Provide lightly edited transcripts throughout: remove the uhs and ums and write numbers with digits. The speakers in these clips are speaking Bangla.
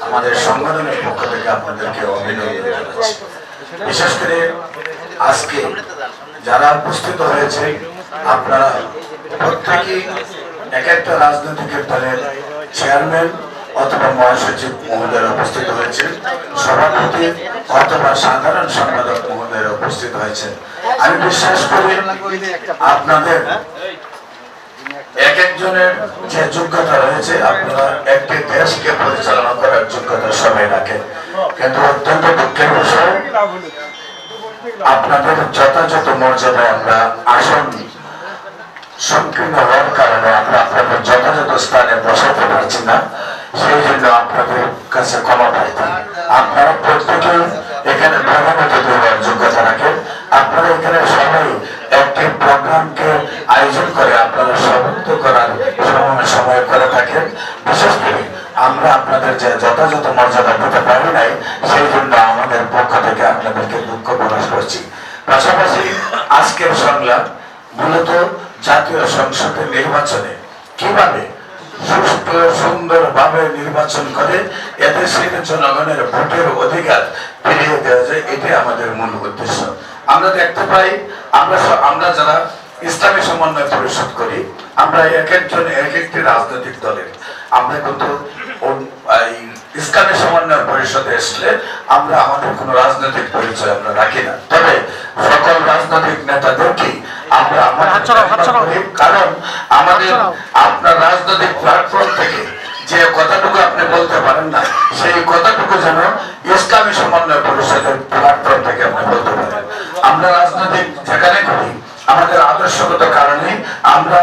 আমাদের সংগঠনের পক্ষ থেকে আপনাদেরকে অভিনন্দন জানাচ্ছি। বিশেষ করে আজকে যারা উপস্থিত হয়েছে আপনারা প্রত্যেকেই এক একটা রাজনৈতিক দলের চেয়ারম্যান অথবা মহাসচিব মহোদয় উপস্থিত হয়েছেন, সভাপতি অথবা সাধারণ সম্পাদক মহোদয় উপস্থিত হয়েছেন। আমি বিশ্বাস করি আপনাদের এক একজনের যে যোগ্যতা রয়েছে, আপনারা একটি দেশকে পরিচালনা করার যোগ্যতা সবাই রাখেন, কিন্তু অত্যন্ত দুঃখের বিষয় আপনাদের যথাযথ মর্যাদায় আমরা আসন সংকীর্ণ হওয়ার কারণে আমরা আপনাদের যথাযথ স্থানে বসাতে পারছি না। সেই জন্য আপনাদের কাছে ক্ষমা প্রার্থী। আপনারা প্রত্যেকে এখানে প্রধান অতিথি হওয়ার যোগ্যতা রাখেন। আপনারা এখানে সবাই একটি প্রোগ্রামকে আয়োজন করে আপনারা সমাপ্ত করার সময় করে থাকেন। বিশেষ করে আমরা আপনাদের যে যথাযথ মর্যাদা দিতে পারি নাই, সেই জন্য আমাদের পক্ষ থেকে আপনাদেরকে দুঃখ প্রকাশ করছি। পাশাপাশি আজকের সংলাপ মূলত জাতীয় সংসদের নির্বাচনে কিভাবে সুষ্ঠু সুন্দরভাবে নির্বাচন করে এদেশের জনগণের ভোটের অধিকার ফিরিয়ে দেওয়া যায়, এটাই আমাদের মূল উদ্দেশ্য। আমরা দেখতে পাই আমরা যারা ইসলামী সমন্বয় পরিষদ করি, আমরা এক একজন এক একটি রাজনৈতিক দলের, আমরা কিন্তু ইসলামী সমন্বয় পরিষদে আসলে আমরা আমাদের কোনো রাজনৈতিক পরিচয় আমরা রাখি না। তবে সকল রাজনৈতিক নেতাদেরকে আমরা কারণ আমাদের আপনার রাজনৈতিক প্ল্যাটফর্ম থেকে যে কথাটুকু আপনি বলতে পারেন না, সেই কথাটুকু যেন ইসলামী সমন্বয় পরিষদের প্ল্যাটফর্ম থেকে আপনি বলতে পারেন। আমরা রাজনৈতিক যেখানে করি আমাদের আদর্শগত কারণে আমরা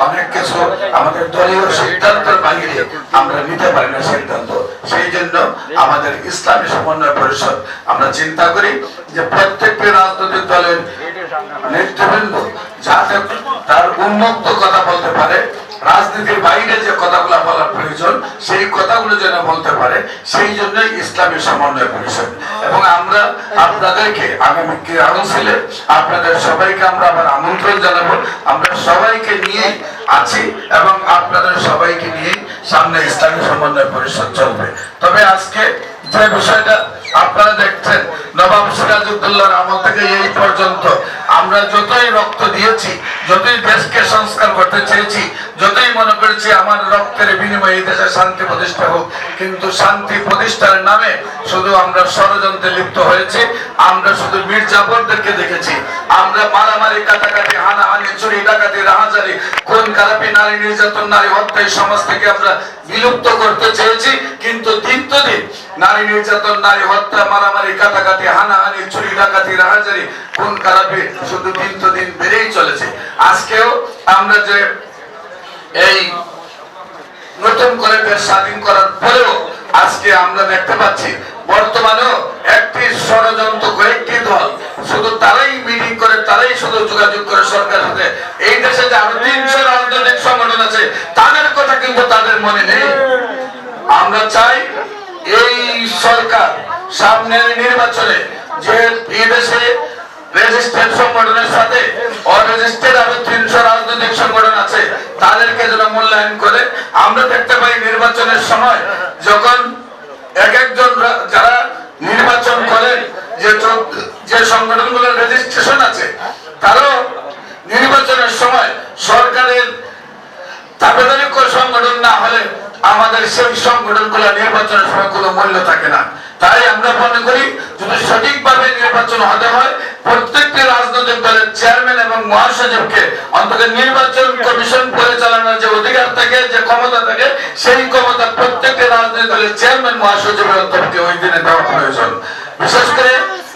অনেক কিছু আমাদের দলীয় সিদ্ধান্তের বাইরে আমরা নিতে পারি না সিদ্ধান্ত। সেই জন্য আমাদের ইসলামী সমন্বয় পরিষদ আমরা চিন্তা করি যে প্রত্যেকটি রাজনৈতিক দলের নেতৃবৃন্দ যাতে তার উন্মুক্ত কথা বলতে পারে, রাজনীতির বাইরে যে কথাগুলো বলার প্রয়োজন সেই কথাগুলো যেন বলতে পারে, সেই জন্যই ইসলামী সমন্বয় পরিষদ। এবং আমরা আপনাদেরকে আগামী কাউন্সিলে আপনাদের সবাইকে আমরা আবার আমন্ত্রণ জানাবো। আমরা সবাইকে নিয়ে আছি এবং আপনাদের সবাইকে নিয়ে সামনে ইসলামী সমন্বয় পরিষদ চলবে। তবে আজকে যে বিষয়টা আপনারা দেখছেন, নবাব সিরাজউদ্দৌলার আমল থেকে এই পর্যন্ত আমরা যতই রক্ত দিয়েছি, যতই দেশকে সংস্কার করতে চেয়েছি, যতই মনে করেছি আমার রক্তের বিনিময়ে এই দেশে শান্তি প্রতিষ্ঠা হোক, কিন্তু শান্তি প্রতিষ্ঠার নামে শুধু আমরা ষড়যন্ত্রে লিপ্ত হয়েছি। আমরা শুধু মীর জাফরদেরকে দেখেছি, আমরা মারামারি, কাটাকাটি, হানাহানি, চুরি, ডাকাতি, রাহাজারি, খুন খারাপি, নারী নির্যাতন, নারী হত্যা এই সমাজ থেকে আমরা বিলুপ্ত করতে চেয়েছি। কিন্তু দিন তো দিন নারী নির্যাতন, নারী হত্যা, মারামারি, কাটাকাটি, হানাহানি, চুরি, ডাকাতি, রাহাজারি, খুন খারাপি শুধু দিন তো দিন বেড়েই চলেছে। আজকেও আমরা যে এই নতুন করে দেশ স্বাধীন করার পরেও আজকে আমরা দেখতে পাচ্ছি বর্তমানেও একটি ষড়যন্ত্র কয়েকটি দল শুধু তারাই মিটিং করে, তারাই শুধু যোগাযোগ করে সরকারের সাথে। এই দেশে যে আরো 300 রাজনৈতিক সংগঠন আছে তাদের কথা কিন্তু তাদের মনে নেই। আমরা চাই এই সরকার সামনের নির্বাচনে যে এই দেশে রেজিস্ট্রেড সংগঠনের সাথে অরেজিস্ট্রেড আরো 300 রাজনৈতিক সংগঠন আছে, তাদেরকে যেন মূল্যায়ন করে। আমরা দেখতে পাই নির্বাচনের সময় যখন এক একজন যারা নির্বাচন করেন, যে সংগঠনগুলোর রেজিস্ট্রেশন আছে, তারাও নির্বাচনের সময় সরকারের দাবিদারিক সংগঠন না হলে আমাদের সেই সংগঠনগুলো নির্বাচনের সময় কোনো মূল্য থাকে না। তাই আমরা মনে করি যদি সঠিকভাবে নির্বাচন হতে হয়, প্রত্যেকটি রাজনৈতিক দলের চেয়ারম্যান এবং মহাসচিবকে অন্তত নির্বাচন কমিশন পরিচালনার যে অধিকার থাকে, যে ক্ষমতা থাকে, সেই ক্ষমতা প্রত্যেকটি রাজনৈতিক দলের চেয়ারম্যান মহাসচিবের অন্তর্ভুক্ত ওই দিনে দেওয়া প্রয়োজন। বিশেষ করে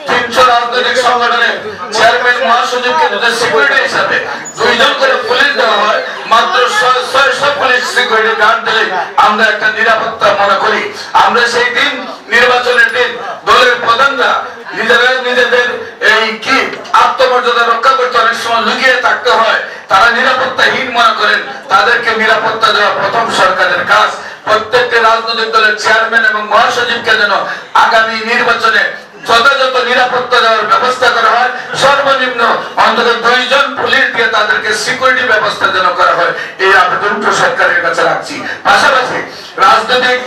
300 রাজনৈতিক সংগঠনের চেয়ারম্যান মহাসচিবকে সিকিউরিটি হিসাবে 2 জন করে পুলিশ দেওয়া হয়, মাত্র 600 পুলিশ সিকিউরিটি গার্ড দিলে আমরা একটা নিরাপত্তা মনে করি। আমরা সেই দিন নির্বাচনের দিন দলের প্রধানরা নিজেদের এই কি আত্মমর্যাদা রক্ষা করতে অনেক সময় লুকিয়ে থাকতে হয়, তারা নিরাপত্তাহীন মনে করেন। তাদেরকে নিরাপত্তা দেওয়া প্রথম সরকারের কাজ। প্রত্যেকটি রাজনৈতিক দলের চেয়ারম্যান এবং মহাসচিবকে যেন আগামী নির্বাচনে যথাযথ নিরাপত্তা দেওয়ার ব্যবস্থা করা হয়, সর্বনিম্ন অন্তত 2 জন পুলিশ দিয়ে তাদেরকে সিকিউরিটি ব্যবস্থা যেন করা হয়, এই আবেদনটা সরকারের কাছে রাখছি। পাশাপাশি রাজনৈতিক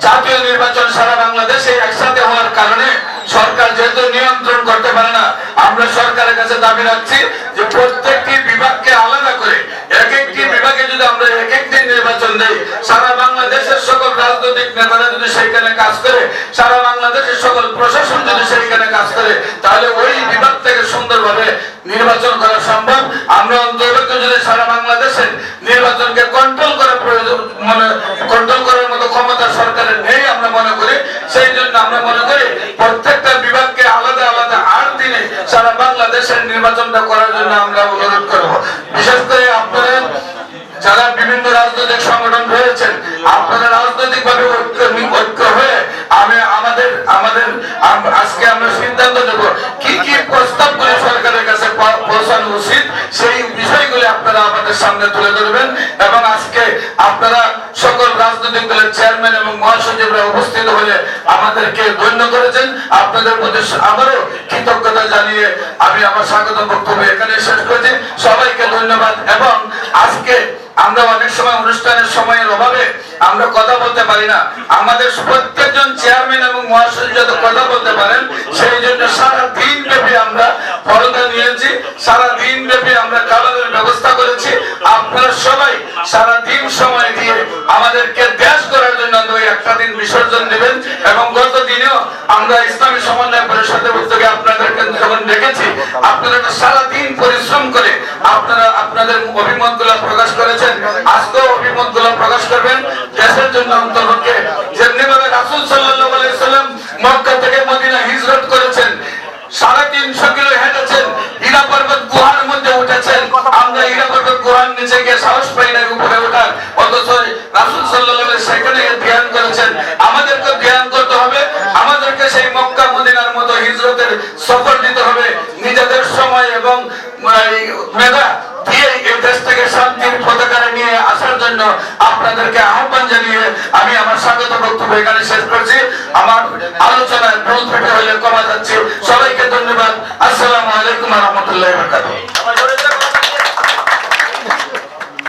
জাতীয় নির্বাচন সারা বাংলাদেশে একসাথে হওয়ার কারণে সরকার যেহেতু নিয়ন্ত্রণ করতে পারে না, আমরা সরকারের কাছে দাবি রাখছি যে প্রত্যেকটি বিভাগকে আলাদা করে এক একটি বিভাগে যদি আমরা এক একটি নির্বাচন দেই, সারা বাংলাদেশের সকল রাজনৈতিক নেতারা যদি সেইখানে কাজ করে, সারা বাংলাদেশের সকল প্রশাসন যদি সেইখানে কাজ করে, তাহলে ওই বিভাগ থেকে সুন্দরভাবে নির্বাচন করা সম্ভব। আমরা অন্তত যদি সারা বাংলাদেশের নির্বাচনকে কন্ট্রোল করার প্রয়োজন কন্ট্রোল করার মতো ক্ষমতা সরকারের নেই আমরা মনে করি, সেই জন্য আমরা মনে করি প্রত্যেকটা বিভাগকে আলাদা আলাদা 8 দিনে সারা বাংলাদেশের নির্বাচনটা করার জন্য আমরা অনুরোধ করব। বিশেষ করে আপনারা যারা বিভিন্ন রাজনৈতিক সংগঠন রয়েছেন, আপনারা রাজনৈতিক ভাবে ঐক্য হয়ে আজকে আমরা সিদ্ধান্ত নেব কি কি প্রস্তাবগুলি সরকারের কাছে পৌঁছানো উচিত, সেই বিষয়গুলি আপনারা আমাদের সামনে তুলে ধরবেন। এবং আজকে আপনারা সকল রাজনৈতিক দলের চেয়ারম্যান এবং মহাসচিবরা উপস্থিত হয়ে আমাদেরকে ধন্য করেছেন। আপনাদের প্রতি আবারও কৃতজ্ঞতা জানিয়ে আমি আমার স্বাগত বক্তব্য এখানে শেষ করছি। সবাইকে ধন্যবাদ। এবং আজকে আমরা অনেক সময় অনুষ্ঠানের সময়ের অভাবে আমরা কথা বলতে পারি না, আমাদের প্রত্যেকজন চেয়ারম্যান এবং মহাসচিব যাতে কথা বলতে পারেন, সেই জন্য সারা দিন ব্যাপী আমরা পরদা নিয়েছি, সারা দিন ব্যাপী আমরা কালারের ব্যবস্থা করেছি। আপনারা সবাই সারা দিন সময় দিয়ে আমাদেরকে দেশ করার জন্য ওই একটা দিন বিসর্জন দিবেন। এবং গত দিনেও আমরা ইসলামী সমন্বয় পরিষদের উদ্যোগে আপনাদেরকে যখন দেখেছি, আপনারা সারা দিন পরিশ্রম করে আপনারা আপনাদের অভিমত গুলা প্রকাশ করেছেন, আজকেও অভিমত গুলা প্রকাশ করবেন দেশের জন্য অন্তরকে। যেমনি ভাবে রাসূল সাল্লাল্লাহু আলাইহি সাল্লাম মক্কা থেকে মদিনা হিজরত করেছেন, 350 কিলো হেঁটেছেন, হীরা পর্বত গুহার মধ্যে উঠেছেন। আমরা হীরা পর্বত গুহার নিচে গিয়ে সাহস পাই না উপরে ওঠার, অথচ রাসূল সাল্লাল্লাহু আলাইহি সেখানে ধ্যান করেছেন। আমাদেরকে ধ্যান করতে হবে, আমাদেরকে সেই মক্কা মদিনার মতো হিজরতের সফর দিতে হবে। নিজেদের সময় এবং মেধা দিয়ে এই দেশ থেকে শান্তির পতাকা নিয়ে আসার জন্য আপনাদেরকে আহ্বান জানিয়ে আমি আমার স্বাগত বক্তব্য এখানে শেষ করছি। আমার আলোচনায় ভুল ত্রুটি হলে ক্ষমা চাচ্ছি। সবাইকে ধন্যবাদ। আসসালামু আলাইকুম ওয়া রাহমাতুল্লাহি ওয়া বারাকাতুহু।